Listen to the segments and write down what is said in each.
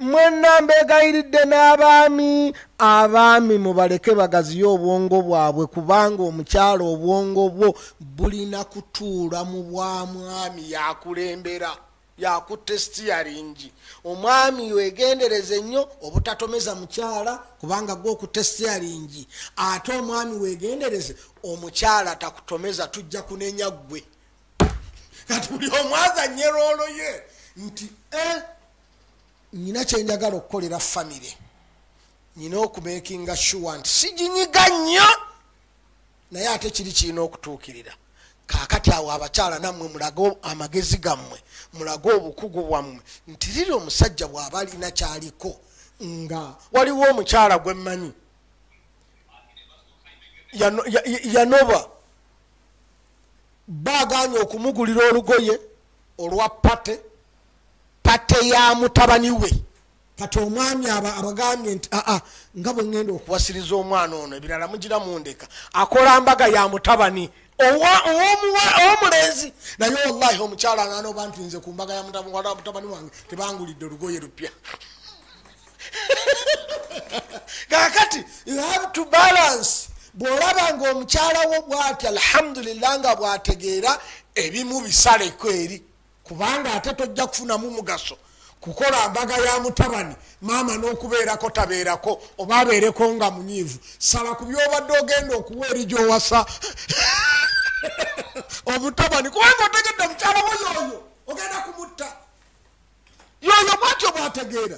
mwenna mbegayiridde n'abaami abaami mubaleke bagaziyo obwongo bwabwe kubanga omukyala obwongo bwo bulina kutuula mu bwamwami yakulembera yakutestiyaringi omwami wegendereze nnyo obutatomeza mukyala kubanga gwe okutestiyaringi ate omwami wegendereze omukyala takutomeza tujja kunenya gwe kati buli omwazanye roolo ye nti nina kyenjagala okukolera famire nina okumakinga sure nti siginyiga nnyo naye ate kiri kirina okutuukirira kakati awo abakyala nammwe mulage amagezi gammwe mulage obukugu bwammwe nti liri omusajja bw'aba alina kyaliko nga waliwo omukyala gwe mmanyi yanoba baganye okumugulira olugoye olwa pate ya mutabani we kati omwami abagambye nti nga bwe ngenda okuwasiriza omwana ono ebirala mugira mundeka akola mbaga ya mutabani owomulenzi naye wallahi omukyala nanoba nti nze ku mbaga ya mutabani wange tebangulidde olugoye lupya kakati you have to balance bwolaba nga omukyala wo bwati alhamdulillah nga bwategeera ebimu bisaleko eri kubanga ate tojja kufunamu mugaso kukola mbaga ya mutabani maama n'okubeerako tabeerako oba abeereko nga munyiivu sala ku byobadde ogenda okuwa eri gy'owasa omutabani kubanga otegedde mukyala wo yoyo ogenda kumutta yoyo bwatyo bwategeera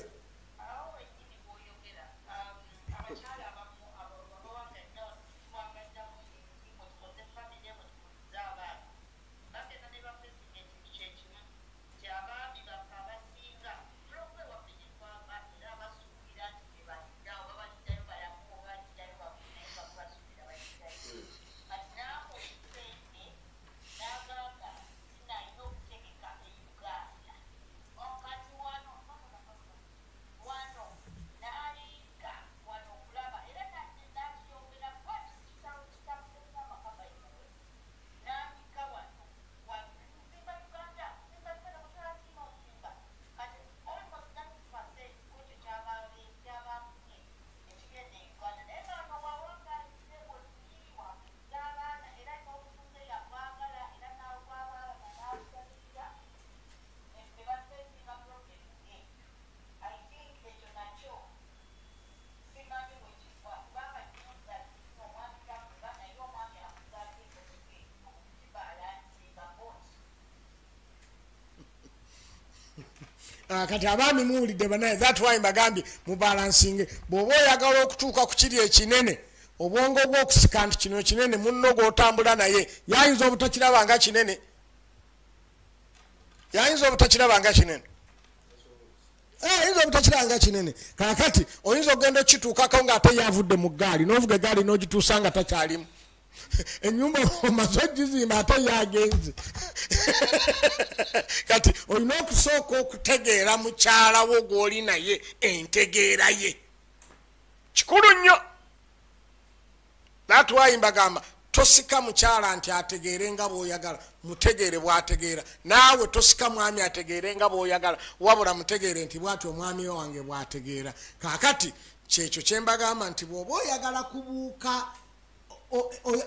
kati abaami muwulidde banaye that why mbagambye mubalansinge bw'oba oyagala okutuuka ku kiri ekinene obwongo bw'okusika nti kino kinene munno gw'otambula naye yayinza obutakiraba nga kinene yayinza obutakiraba nga kinene oyinza obutakiraba nga kinene kakati oyinza okugenda okituukako ng'ate yavudde mu ggaali n'ovuga eggaali n'ogituusa nga takyalimu enyumba omaze ogizimba ate yagenze kati olina okusooka okutegeera mukyala wo gw'oli naye entegeera ye kikulu nnyo natwayi mbagamba tosika mukyala nti ategeere nga bw'oyagala mutegeere bw'ategeera naawe tosika mwami ategeere nga bw'oyagala wabula mutegeere nti bw'ati omwami wange bw'ategeera kakati kyekyo kyembagamba nti bw'oba oyagala kubuuka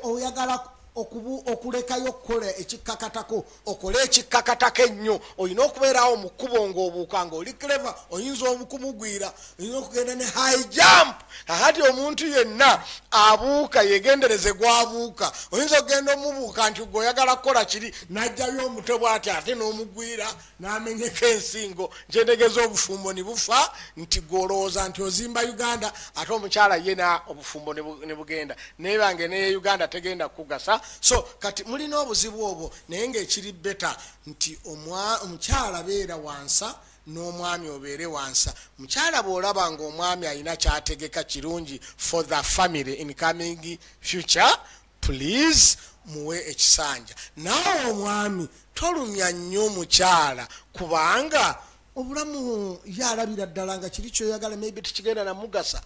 oyagala okulekayo okukola ekikkakatako okole ekikkakatako ennyo olina okubeerawo mu kkubo ng'obuuka ng'oli clever oyinza obukumugwira olina okugenda ne high jump kakati omuntu yenna abuuka yegendereze gwabuuka oyinza okugenda omubuuka nti gweoyagala kukola kiri najjayo omutwe bwati ate n'omugwira n'amenyeko ensingo nkyendegeza obufumbo ne bufa nti gwolowooza nti ozimba Uganda ate omukyala yena obufumbo ne bugenda naye bange ne Uganda tegenda kugasa so kati mulina obuzibu obwo naye ng'ekiri beta nti omukyala beera wansa n'omwami obeere wansa mukyala bw'olaba nga omwami alina kyategeka kirungi for the family in coming future please muwe ekisanja naawe omwami tolumya nnyo mukyala kubanga obulamu yalabira ddala nga kiri kyoyagala maybe tikigenda namugasa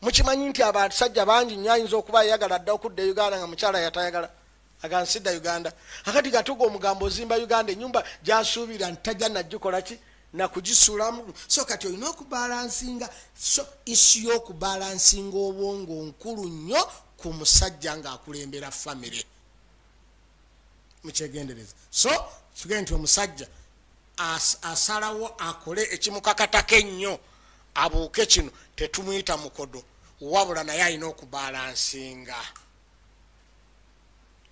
mukimanyi nti abasajja bangi nnyo ayinza okuba ayagala dda okudda Uganda nga mukyala yatayagala agansidda Uganda akati gatuga omugambo ozimba Uganda enyumba gyasuubira ntajja najjukola ki na kugisulamu. So kati olina okubalansinga, so isi y'okubalansinga obwongo nkulu nnyo ku musajja ng'akulembera famire. Mukyegendereza. So tugende nti omusajja asalawo akole ekimukakatako ennyo abuuke kino, tetumuyita mukodo, wabula naye alina okubalansinga.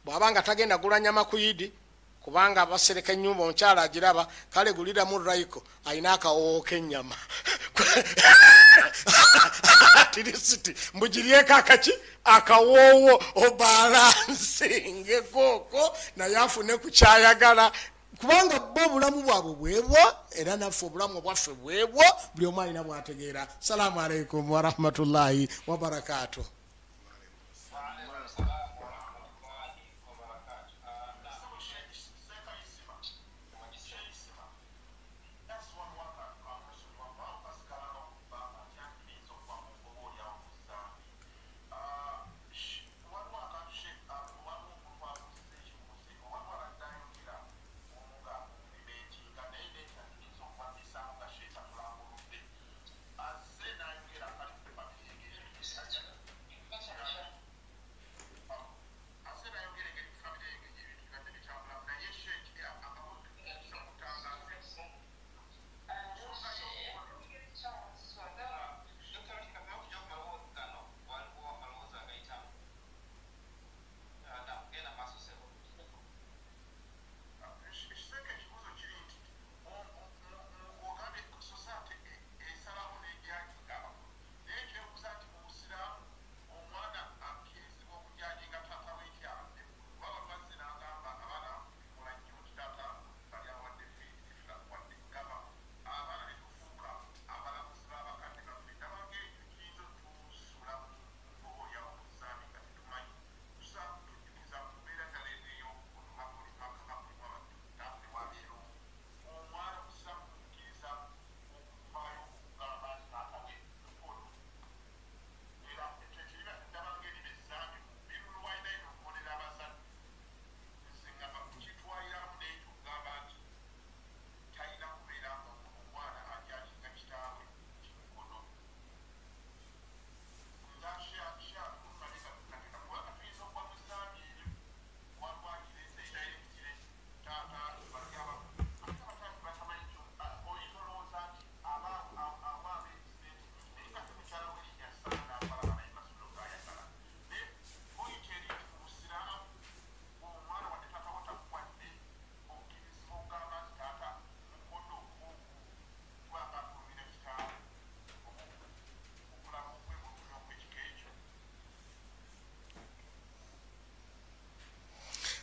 Bw'abanga tagenda gula nyama ku Yidi kubanga basereka ennyumba omukyala agiraba, kale guliramu Raiko alina akawoowo k'ennyama tirisiti mbugiryeko akaki akawoowo obalansinge kooko naye afune ku kyayagala, kubanga bo obulamu bwabwe bwebwo era naffe obulamu bwaffe bwebwo, buli omu alina bwategeera. Salaamu alaikum warahmatullahi wabarakatuh.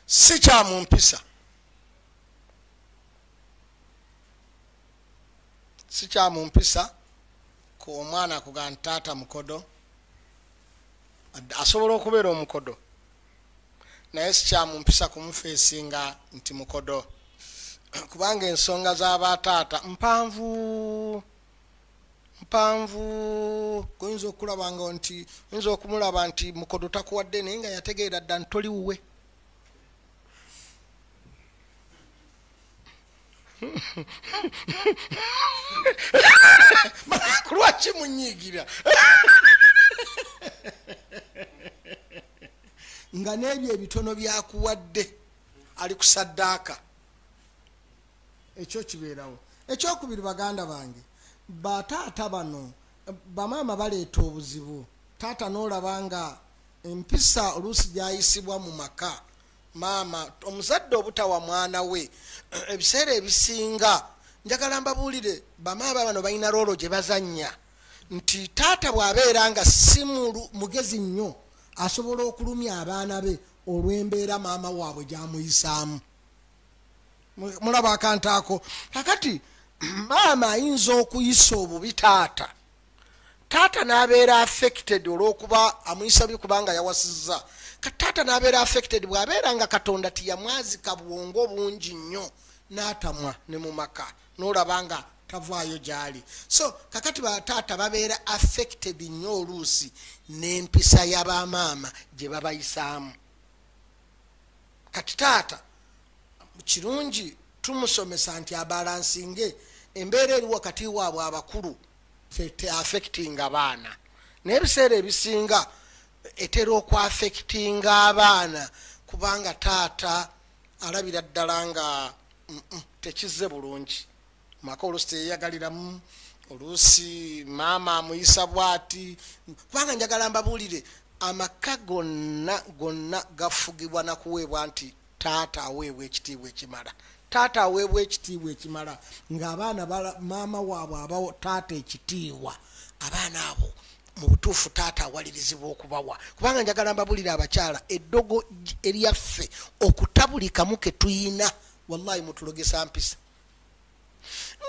Si kya mumpisa, si kya mumpisa ku omwana kuga ntaata mukodo, asobola okubeera omukodo naye si kya mumpisa kumufeesinga nti mukodo, kubanga ensonga z'abataata mpanvu. Kuyinza okulabanga nti oyinza okumulaba nti mukodo takuwadde naye nga yategeera dda ntoli wuwe. Lwaki munyiigira nga n'ebyo ebitono byakuwadde ali ku saddaaka, ekyo kibeerawo. Ekyokubiri, baganda bange, bataata bano bamaama baleeta obuzibu. Taata n'olaba nga empisa oluusi gyayisibwa mu maka, maama omuzadde obutawa mwana we ebiseera ebisinga, njagala mbabuulire bamaama bano balina roolo gye bazannya, nti taata bw'abeera nga si mugezi nnyo asobola okulumya abaana be olw'embeera maama waabwe gy'amuyisaamu. Mulaba akantu ako. Kakati maama ayinza okuyisa obubi taata, taata n'abeera affected olw'okuba amuyisa bikubanga yawasizza. Taata n'abeera affected bw'abeera nga Katonda tiyamwazika bwongo bungi nnyo n'atamwa ne mu maka, n'olaba nga tavaayo gy'ali. So kakati bataata babeera affected nnyo oluusi n'empisa y'abamaama gye babayisaamu. Kati taata kirungi tumusomesa nti abalansinge embeera eri wakati waabwe abakulu te affecting abaana n'ebiseera ebisinga etera okwaffectinga abaana kubanga taata alabira ddala nga tekizze bulungi maka oluusi teyeyagaliramu oluusi maama amuyisa bwati kubanga njagala mbabuulire amaka gonna gafugibwa nakuweebwa nti taata aweebwa ekitiibwa ekimala taata aweebwa ekitiibwa ekimala ng'abaana maama waabwe abawo taata ekitiibwa abaana abo mu butuufu taata awalirizibwa okubawa kubanga njagala mbabulira abakyala eddogo eryaffe okutabulikamu ke tuyina wallahi mutulogesa mpisa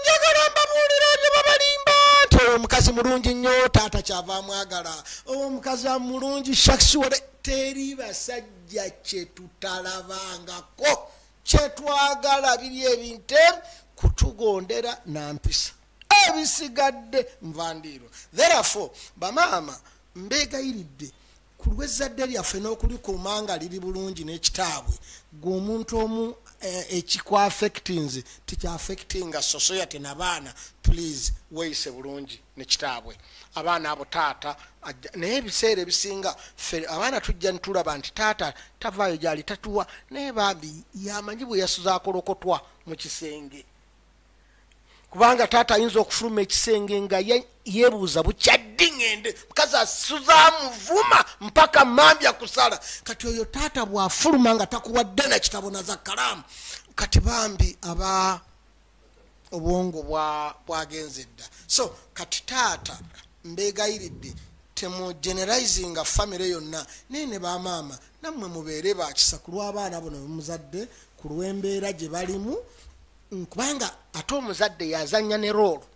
njagala mbabulira bye babalimba nti omukazi mulungi nnyo taata kyava mwagala omukazi mulungi shaksuale teri basajja kyetutalabangako kyetwagala biri ebintu kutugondera nampisa ebisigadde nvandiirwa therefore bamaama mbeegayiridde ku lw'ezzadde lyaffe n'okulikuuma nga liri bulungi n'ekitaabwe gweomuntu omu ekikwaffectinze tikyaffectinga society n'abaana please weeyise bulungi nekitaabwe abaana abo taata naye ebiseera ebisinga ffe abaana tujja nitulaba nti taata tavaayo gyali tatuwa naye bambi yamanyi bwe yasuza akolokotwa mu kisenge kubanga taata ayinza okufuluma ekisenge nga yeebuuza bukyaddi ngende mukazi asuzamuvuma mpaka mambya kusala kati oyo taata bwafuluma nga takuwadde na kitabo na zakkalaamu kati bambi aba obwongo bwagenze dda so kati taata mbeegayiridde temugenerizinga famire yonna naye ne bamaama nammwe mubeere bakisa ku lw'abaana buno bemuzadde ku lw'embeera gye balimu kubanga ate omuzadde yazanya ne roolo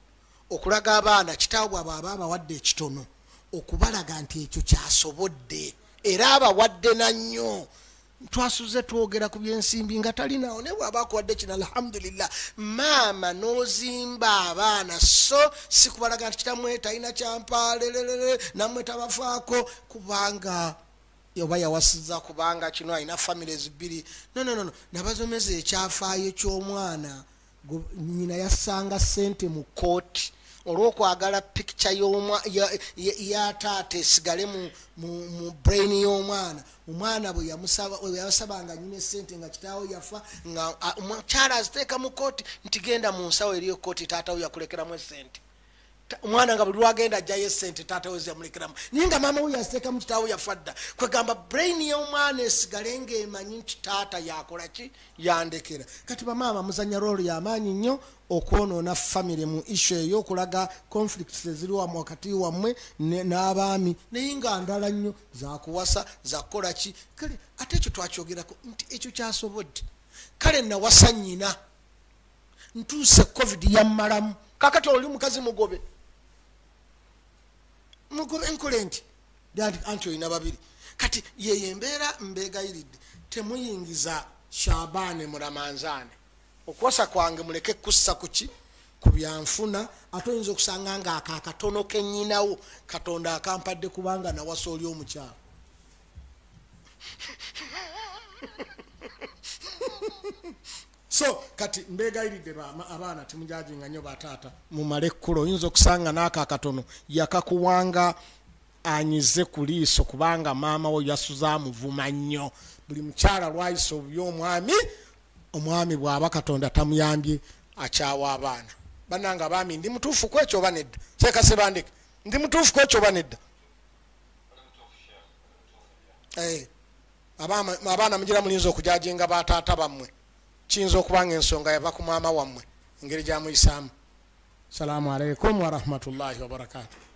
okulaga abaana kitaabwe abo aba abawadde ekitono okubalaga nti ekyo kyasobodde era abawadde nannyo twasuze twogera ku byensimbi nga talinawo naye bw'aba akuwadde kino alhamdulillah maama n'ozimba abaana so si kubalaga nti kitamwe talina kyampaalelelele nammwe tabafaako kubanga oba yawasiza kubanga kino alina families bbiri no nabazomeza ekyafaayo ky'omwana nyina yassanga ssente mu kooti olw'okwagala picture ya taata esigale mu brain y'omwana omwana bwe yasabanga nyina essente nga kitaawo yafa nga omukyala aziteeka mu kooti nti genda mu nsawo eriyo kooti taatawo yakulekeramu essente omwana nga buli lwagenda ajjayo essente taata we ziyamulekeramu naye nga maama we yaziteeka mu kitaawo yafa dda kwegamba brain y'omwana esigale ng'emanyi nti taata yakola ki yandekera kati bamaama muzanya roolo y'amaanyi nnyo okwonoona famire mu issue eyo okulaga conflicts eziri wamu wakati wammwe n'abaami naye nga ndala nnyo zakuwasa zakukola ki kale ate ekyo twakyogerako nti ekyo kyasobodde kale nawasa nnyina ntuuse covid yammalamu kakati oli mukazi mugobe nkole nti anti olina babiri kati yeyo embeera mbeegayiridde temuyingiza Shaabane mu Ramanzaani okuwasa kwange muleke kussa kuki ku byanfuna ate oyinza okusanga nga akakatono kennyinawo Katonda akampadde kubanga nawasa oli omukyalo so kati mbeegayiridde abaana temujajinga nnyo bataata mumale ekkulo oyinza okusanga n'akakatono yakakuwanga anyize ku liiso kubanga maama we yasuza amuvuma nnyo buli mukyala lwayisa obubi omwami bw'aba Katonda tamuyambye akyawa abaana bannanga abaami ndi mutuufu ku ekyo oba nedda kyekase bandeke ndi mutuufu ku ekyo oba nedda abaana mugira mulinza okujajinga bataata bammwe kiyinza okubanga ensonga yava ku maama wammwe engeri gyamuyisaamu. Salaamu alaikum wa rahmatullahi wa barakatuh.